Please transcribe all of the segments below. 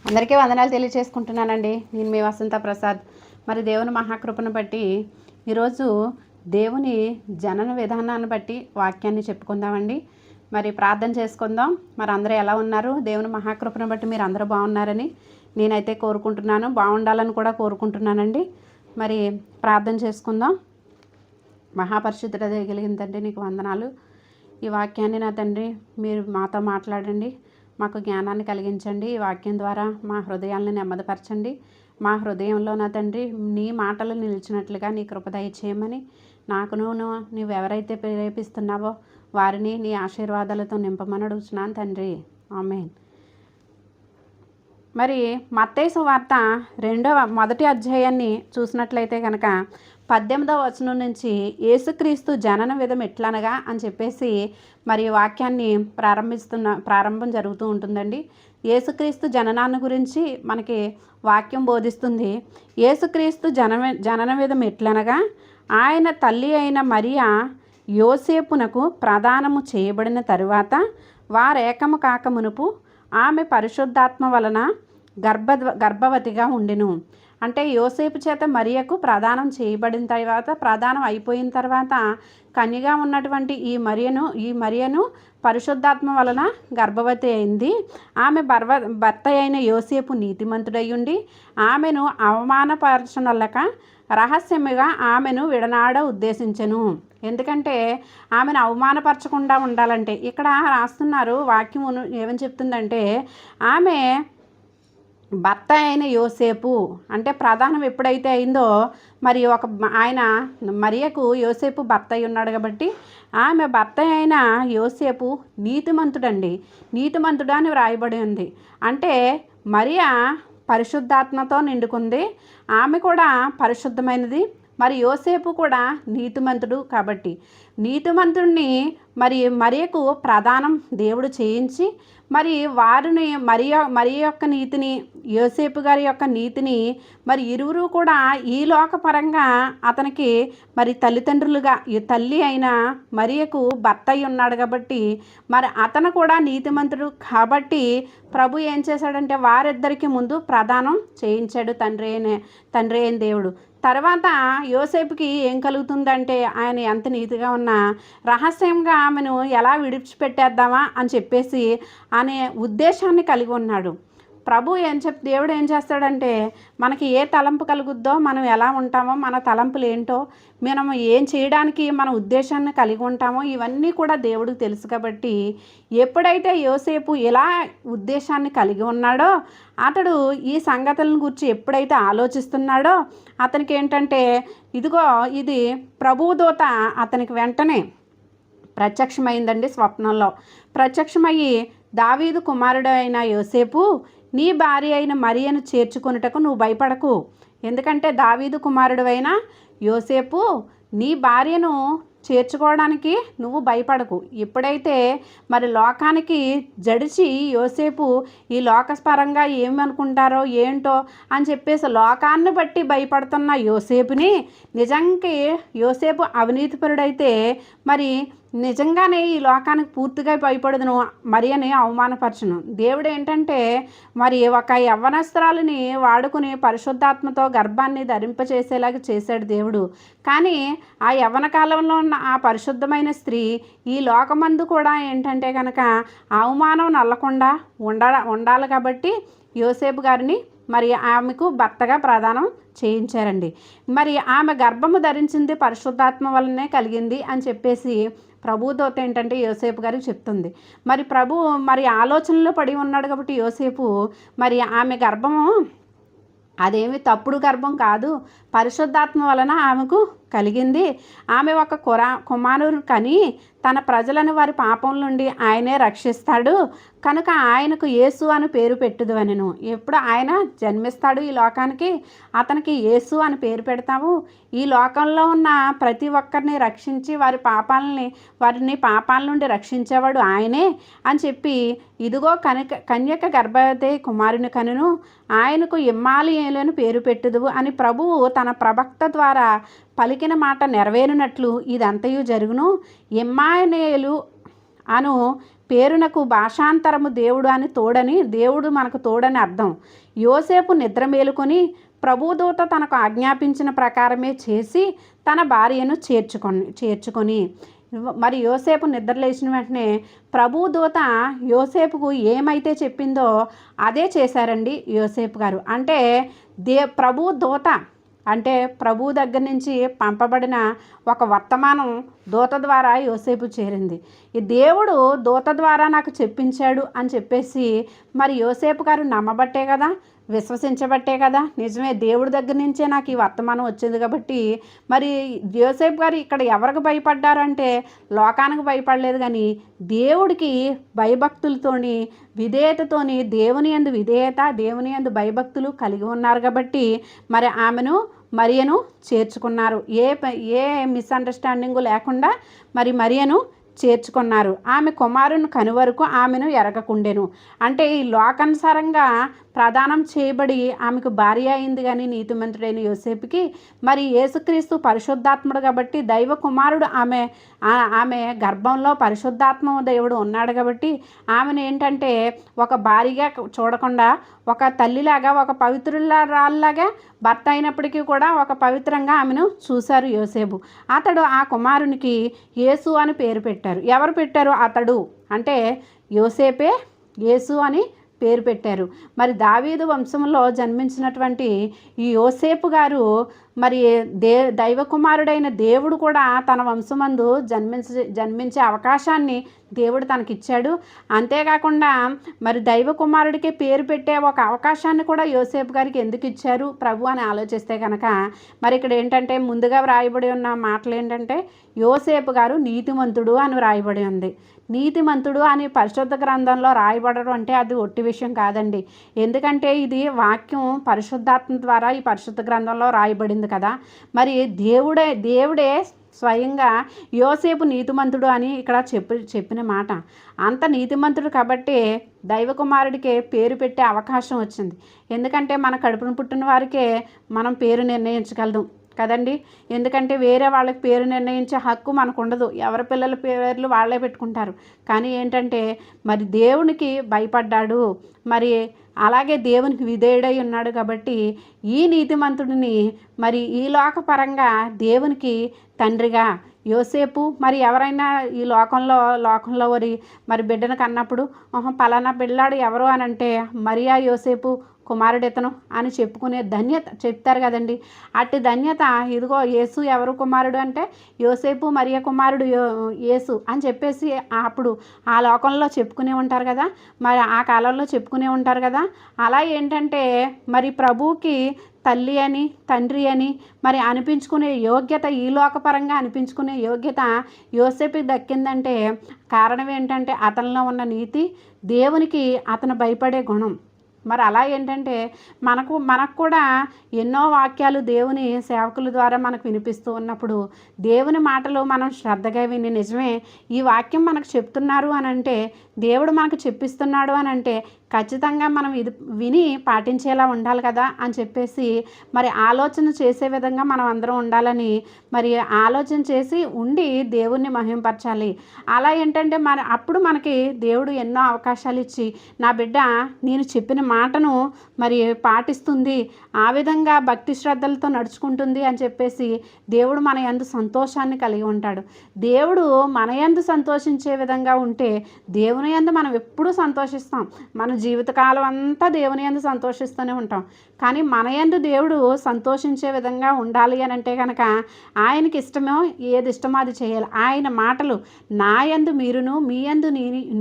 అందరికీ వందనాలు తెలియచేసుకుంటున్నానండి. నేను మీ వసంత ప్రసాద్. మరి దేవుని మహాకృపను బట్టి ఈరోజు దేవుని జనన విధానాన్ని బట్టి వాక్యాన్ని చెప్పుకుందామండి. మరి ప్రార్థన చేసుకుందాం. మరి అందరూ ఎలా ఉన్నారు? దేవుని మహాకృపను బట్టి మీరు అందరూ బాగున్నారని నేనైతే కోరుకుంటున్నాను. బాగుండాలని కూడా కోరుకుంటున్నానండి. మరి ప్రార్థన చేసుకుందాం. మహాపరిశుద్ధుడ కలిగిన తండ్రి, నీకు వందనాలు. ఈ వాక్యాన్ని నా తండ్రి మీరు మాతో మాట్లాడండి. మాకు జ్ఞానాన్ని కలిగించండి. ఈ వాక్యం ద్వారా మా హృదయాలను నెమ్మదిపరచండి. మా హృదయంలో నా తండ్రి నీ మాటలు నిలిచినట్లుగా నీ కృప దయచేయమని, నాకును నువ్వెవరైతే ప్రేరేపిస్తున్నావో వారిని నీ ఆశీర్వాదాలతో నింపమని అడుగుతున్నాను తండ్రి. ఆమేన్. మరి మత్తయి సువార్త మొదటి అధ్యాయాన్ని చూసినట్లయితే కనుక 18వ వచనం నుంచి యేసుక్రీస్తు జనన విధం ఎట్లనగా అని చెప్పేసి మరి వాక్యాన్ని ప్రారంభం జరుగుతూ ఉంటుందండి. యేసుక్రీస్తు జననాన్ని గురించి మనకి వాక్యం బోధిస్తుంది. యేసుక్రీస్తు జనన విధం ఎట్లనగా, ఆయన తల్లి అయిన మరియా యోసేపునకు ప్రదానము చేయబడిన తరువాత వారేకము కాక మునుపు ఆమె పరిశుద్ధాత్మ వలన గర్భవతిగా ఉండెను. అంటే యోసేపు చేత మరియకు ప్రదానం చేయబడిన తర్వాత, ప్రదానం అయిపోయిన తర్వాత కన్యగా ఉన్నటువంటి ఈ మరియను పరిశుద్ధాత్మ వలన గర్భవతి అయింది. ఆమె భర్త అయిన యోసేపు నీతిమంతుడయ్యుండి ఆమెను అవమానపరచనొల్లక రహస్యముగా ఆమెను విడనాడ ఉద్దేశించెను. ఎందుకంటే ఆమెను అవమానపరచకుండా ఉండాలంటే ఇక్కడ రాస్తున్నారు. వాక్యమును ఏమని చెప్తుందంటే, ఆమె భర్త అయిన యోసేపు అంటే ప్రధానం ఎప్పుడైతే అయిందో, మరి ఆయన మరియకు యోసేపు భర్త అయి ఉన్నాడు కాబట్టి ఆమె భర్త అయిన యోసేపు నీతిమంతుడు అని వ్రాయబడి ఉంది. అంటే మరియా పరిశుద్ధాత్మతో నిండుకుంది. ఆమె కూడా పరిశుద్ధమైనది. మరి యోసేపు కూడా నీతిమంతుడు కాబట్టి నీతిమంతుడిని మరియకు ప్రదానం దేవుడు చేయించి, మరి వారిని మరి యొక్క నీతిని, యోసేపు గారి యొక్క నీతిని మరి ఇరువురు కూడా ఈ లోకపరంగా అతనికి మరి తల్లిదండ్రులుగా ఈ తల్లి అయిన మరియకు భర్త అయి ఉన్నాడు కాబట్టి మరి అతను కూడా నీతిమంతుడు కాబట్టి ప్రభు ఏం చేశాడంటే వారిద్దరికి ముందు ప్రదానం చేయించాడు తండ్రి అయిన దేవుడు. తర్వాత యోసేపుకి ఏం కలుగుతుందంటే, ఆయన ఎంత నీతిగా ఉన్నా రహస్యంగా ఆమెను ఎలా విడిచిపెట్టేద్దామా అని చెప్పేసి అనే ఉద్దేశాన్ని కలిగి ఉన్నాడు. దేవుడు ఏం చేస్తాడంటే, మనకి ఏ తలంపు కలుగుద్దో, మనం ఎలా ఉంటామో, మన తలంపులు ఏంటో, మనం ఏం చేయడానికి మన ఉద్దేశాన్ని కలిగి ఉంటామో ఇవన్నీ కూడా దేవుడికి తెలుసు. కాబట్టి ఎప్పుడైతే యోసేపు ఇలా ఉద్దేశాన్ని కలిగి ఉన్నాడో, అతడు ఈ సంగతులను గురించి ఎప్పుడైతే ఆలోచిస్తున్నాడో అతనికి ఏంటంటే, ఇదిగో ఇది ప్రభువు దూత అతనికి వెంటనే ప్రత్యక్షమైందండి. స్వప్నంలో ప్రత్యక్షమయ్యి, దావీదు కుమారుడు అయిన యోసేపు, నీ భార్య అయిన మరియను చేర్చుకొనుటకు నువ్వు భయపడకు. ఎందుకంటే దావీదు కుమారుడు అయిన యోసేపు, నీ భార్యను చేర్చుకోవడానికి నువ్వు భయపడకు. ఎప్పుడైతే మరి లోకానికి జడిచి యోసేపు ఈ లోకపరంగా ఏమనుకుంటారో ఏంటో అని చెప్పేసి లోకాన్ని బట్టి భయపడుతున్న యోసేపుని, నిజంగా యోసేపు అవినీతిపరుడైతే మరి నిజంగానే ఈ లోకానికి పూర్తిగా భయపడదును, మరియని అవమానపరచును. దేవుడు ఏంటంటే మరి ఒక యవ్వనస్త్రాలని వాడుకుని పరిశుద్ధాత్మతో గర్భాన్ని ధరింపచేసేలాగా చేశాడు దేవుడు. కానీ ఆ యవ్వన కాలంలో ఉన్న ఆ పరిశుద్ధమైన స్త్రీ ఈ లోకమందు కూడా ఏంటంటే కనుక అవమానం నల్లకుండా ఉండాలి కాబట్టి యోసేపు గారిని మరి ఆమెకు భర్తగా ప్రదానం చేయించారండి. మరి ఆమె గర్భము ధరించింది పరిశుద్ధాత్మ వల్లనే కలిగింది అని చెప్పేసి ప్రభుదూత ఏంటంటే యోసేపు గారికి చెప్తుంది. మరి మరి ఆలోచనలో పడి ఉన్నాడు కాబట్టి యోసేపు మరి ఆమె గర్భము అదేమి తప్పుడు గర్భం కాదు, పరిశుద్ధాత్మ వలన ఆమెకు కలిగింది. ఆమె ఒక కుమారుడు కని తన ప్రజలను వారి పాపం నుండి ఆయనే రక్షిస్తాడు కనుక ఆయనకు యేసు అని పేరు పెట్టుదు అనెను. ఎప్పుడు ఆయన జన్మిస్తాడు ఈ లోకానికి, అతనికి యేసు అని పేరు పెడతాము. ఈ లోకంలో ఉన్న ప్రతి ఒక్కరిని రక్షించి వారిని పాపాల నుండి రక్షించేవాడు ఆయనే అని చెప్పి, ఇదిగో కన్యక గర్భవతి కుమారుని కనును, ఆయనకు ఇమ్మానుయేలు అని పేరు పెట్టుదు అని ప్రభువు తన ప్రవక్త ద్వారా పలికిన మాట నెరవేరునట్లు ఇదంతయు జరుగును. ఇమ్మానుయేలు అను పేరునకు భాషాంతరము దేవుడు అని తోడని, దేవుడు మనకు తోడని అర్థం. యోసేపు నిద్ర మేలుకొని ప్రభుదూత తనకు ఆజ్ఞాపించిన ప్రకారమే చేసి తన భార్యను చేర్చుకొని మరి యోసేపు నిద్రలేచిన వెంటనే ప్రభుదూత యోసేపుకు ఏమైతే చెప్పిందో అదే చేశారండి యోసేపు గారు. అంటే ప్రభుదూత అంటే ప్రభు దగ్గర నుంచి పంపబడిన ఒక వర్తమానం దూత ద్వారా యోసేపు చేరింది. ఈ దేవుడు దూత ద్వారా నాకు చెప్పించాడు అని చెప్పేసి మరి యోసేపు గారు నమ్మబట్టే కదా, విశ్వసించబట్టే కదా, నిజమే దేవుడి దగ్గర నుంచే నాకు ఈ వర్తమానం వచ్చింది కాబట్టి మరి యోసేపు గారు ఇక్కడ ఎవరికి భయపడ్డారంటే లోకానికి భయపడలేదు, కానీ దేవుడికి భయభక్తులతోని విధేయతతోని దేవుని యందు విధేయత, దేవుని యందు భయభక్తులు కలిగి ఉన్నారు కాబట్టి మరి మరియను చేర్చుకున్నారు. ఏ మిస్అండర్స్టాండింగు లేకుండా మరి మరియను చేర్చుకున్నారు. ఆమె కుమారుని కనువరకు ఆమెను ఎరగకుండెను. అంటే ఈ లోకానుసారంగా ప్రదానం చేయబడి ఆమెకు భార్య అయింది, కానీ నీతిమంతుడైన యోసేపుకి మరి యేసుక్రీస్తు పరిశుద్ధాత్ముడు కాబట్టి దైవ కుమారుడు ఆమె గర్భంలో పరిశుద్ధాత్మ దేవుడు ఉన్నాడు కాబట్టి ఆమెను ఏంటంటే ఒక భార్యగా చూడకుండా ఒక తల్లిలాగా, ఒక పవిత్రురాల్లాగా, భర్త అయినప్పటికీ కూడా ఒక పవిత్రంగా ఆమెను చూశారు యోసేపు. అతడు ఆ కుమారునికి యేసు అని పేరు పెట్టారు. ఎవరు పెట్టారు? అతడు అంటే యోసేపే యేసు అని పేరు పెట్టారు. మరి దావీదు వంశంలో జన్మించినటువంటి ఈ యోసేపు గారు మరి దైవ కుమారుడైన దేవుడు కూడా తన వంశమందు జన్మించే అవకాశాన్ని దేవుడు తనకిచ్చాడు. అంతేకాకుండా మరి దైవ కుమారుడికి పేరు పెట్టే ఒక అవకాశాన్ని కూడా యోసేపు గారికి ఎందుకు ఇచ్చారు ప్రభు అని ఆలోచిస్తే కనుక మరి ఇక్కడ ఏంటంటే ముందుగా వ్రాయబడి ఉన్న మాటలు ఏంటంటే యోసేపు గారు నీతిమంతుడు అని వ్రాయబడి ఉంది. నీతిమంతుడు అని పరిశుద్ధ గ్రంథంలో రాయబడడం అంటే అది ఒట్టి విషయం కాదండి. ఎందుకంటే ఇది వాక్యం పరిశుద్ధాత్మ ద్వారా ఈ పరిశుద్ధ గ్రంథంలో రాయబడింది కదా. మరి దేవుడే స్వయంగా యోసేపు నీతిమంతుడు అని ఇక్కడ చెప్పిన మాట. అంత నీతిమంతుడు కాబట్టి దైవ కుమారుడికి పేరు పెట్టే అవకాశం వచ్చింది. ఎందుకంటే మన కడుపున పుట్టిన వారికే మనం పేరు నిర్ణయించగలం కదండి. ఎందుకంటే వేరే వాళ్ళకి పేరు నిర్ణయించే హక్కు మనకు ఉండదు. ఎవరి పిల్లల పేర్లు వాళ్ళే పెట్టుకుంటారు. కానీ ఏంటంటే మరి దేవునికి భయపడ్డాడు, మరి అలాగే దేవునికి విధేయుడై ఉన్నాడు కాబట్టి ఈ నీతిమంతుడిని మరి ఈ లోకపరంగా దేవునికి తండ్రిగా యోసేపు మరి ఎవరైనా ఈ లోకంలో మరి బిడ్డను కన్నప్పుడు పలానా పిల్లాడు ఎవరు అని అంటే మరియా యోసేపు కుమారుడు ఇతను అని చెప్పుకునే ధన్యత చెప్తారు కదండి. అట్టి ధన్యత ఇదిగో యేసు ఎవరు కుమారుడు అంటే యోసేపు మరియ కుమారుడు యేసు అని చెప్పేసి అప్పుడు ఆ లోకంలో చెప్పుకునే ఉంటారు కదా, మరి ఆ కాలంలో చెప్పుకునే ఉంటారు కదా. అలా ఏంటంటే మరి ప్రభువుకి తల్లి అని తండ్రి అని మరి అనిపించుకునే యోగ్యత, ఈ లోకపరంగా అనిపించుకునే యోగ్యత యోసేపుకి దక్కిందంటే కారణం ఏంటంటే అతనిలో ఉన్న నీతి, దేవునికి అతను భయపడే గుణం. మరి అలా ఏంటంటే మనకు కూడా ఎన్నో వాక్యాలు దేవుని సేవకుల ద్వారా మనకు వినిపిస్తూ ఉన్నప్పుడు దేవుని మాటలు మనం శ్రద్ధగా విని నిజమే ఈ వాక్యం మనకు చెప్తున్నారు అని అంటే, దేవుడు మనకు చెప్పిస్తున్నాడు అని అంటే ఖచ్చితంగా మనం ఇది విని పాటించేలా ఉండాలి కదా అని చెప్పేసి మరి ఆలోచన చేసే విధంగా మనం అందరం ఉండాలని మరి ఆలోచన చేసి ఉండి దేవుణ్ణి మహింపరచాలి. అలా ఏంటంటే అప్పుడు మనకి దేవుడు ఎన్నో అవకాశాలు ఇచ్చి నా బిడ్డ నేను చెప్పిన మాటను మరి పాటిస్తుంది, ఆ విధంగా భక్తి శ్రద్ధలతో నడుచుకుంటుంది అని చెప్పేసి దేవుడు మన యందు సంతోషాన్ని కలిగి ఉంటాడు. దేవుడు మన యందు సంతోషించే విధంగా ఉంటే దేవుని యందు మనం ఎప్పుడూ సంతోషిస్తాం. మన జీవితకాలం అంతా దేవుని యందు సంతోషిస్తూనే ఉంటాం. కానీ మన యందు దేవుడు సంతోషించే విధంగా ఉండాలి అని అంటే కనుక ఆయనకి ఇష్టమో ఏది ఇష్టమో అది చేయాలి. ఆయన మాటలు నా యందు మీరును మీ యందు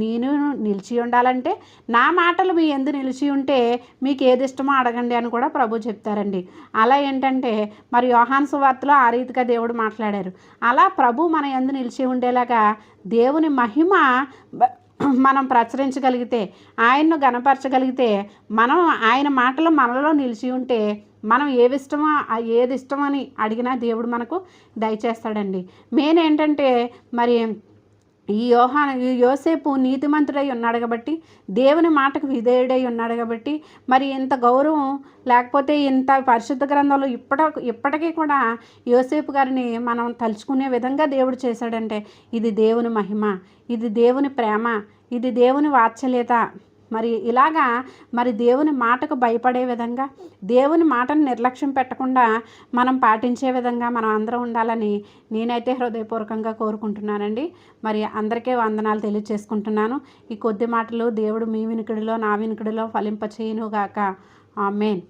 నేను నిలిచి ఉండాలంటే నా మాటలు మీ యందు నిలిచి ఉంటే మీకు ఏది ఇష్టమో అడగండి అని కూడా ప్రభు చెప్తారండి. అలా ఏంటంటే మరి యోహాను సువార్తలో ఆ రీతిగా దేవుడు మాట్లాడారు. అలా ప్రభు మన యందు నిలిచి ఉండేలాగా దేవుని మహిమ మనం ప్రచురించగలిగితే, ఆయన్ను గణపరచగలిగితే, మనం ఆయన మాటలు మనలో నిలిచి ఉంటే మనం ఏది ఇష్టమని అడిగినా దేవుడు మనకు దయచేస్తాడండి. మెయిన్ ఏంటంటే మరి ఈ యోసేపు నీతిమంతుడై ఉన్నాడు కాబట్టి, దేవుని మాటకు విధేయుడై ఉన్నాడు కాబట్టి మరి ఇంత గౌరవం లేకపోతే ఇంత పరిశుద్ధ గ్రంథంలో ఇప్పటికీ కూడా యోసేపు గారిని మనం తలుచుకునే విధంగా దేవుడు చేశాడంటే ఇది దేవుని మహిమ, ఇది దేవుని ప్రేమ, ఇది దేవుని వాత్సల్యత. మరి ఇలాగా మరి దేవుని మాటకు భయపడే విధంగా, దేవుని మాటను నిర్లక్ష్యం పెట్టకుండా మనం పాటించే విధంగా మనం అందరం ఉండాలని నేనైతే హృదయపూర్వకంగా కోరుకుంటున్నానండి. మరి అందరికీ వందనాలు తెలియచేసుకుంటున్నాను. ఈ కొద్ది మాటలు దేవుడు మీ వినికిడిలో నా వినికిడిలో ఫలింపచేయునుగాక. ఆమేన్.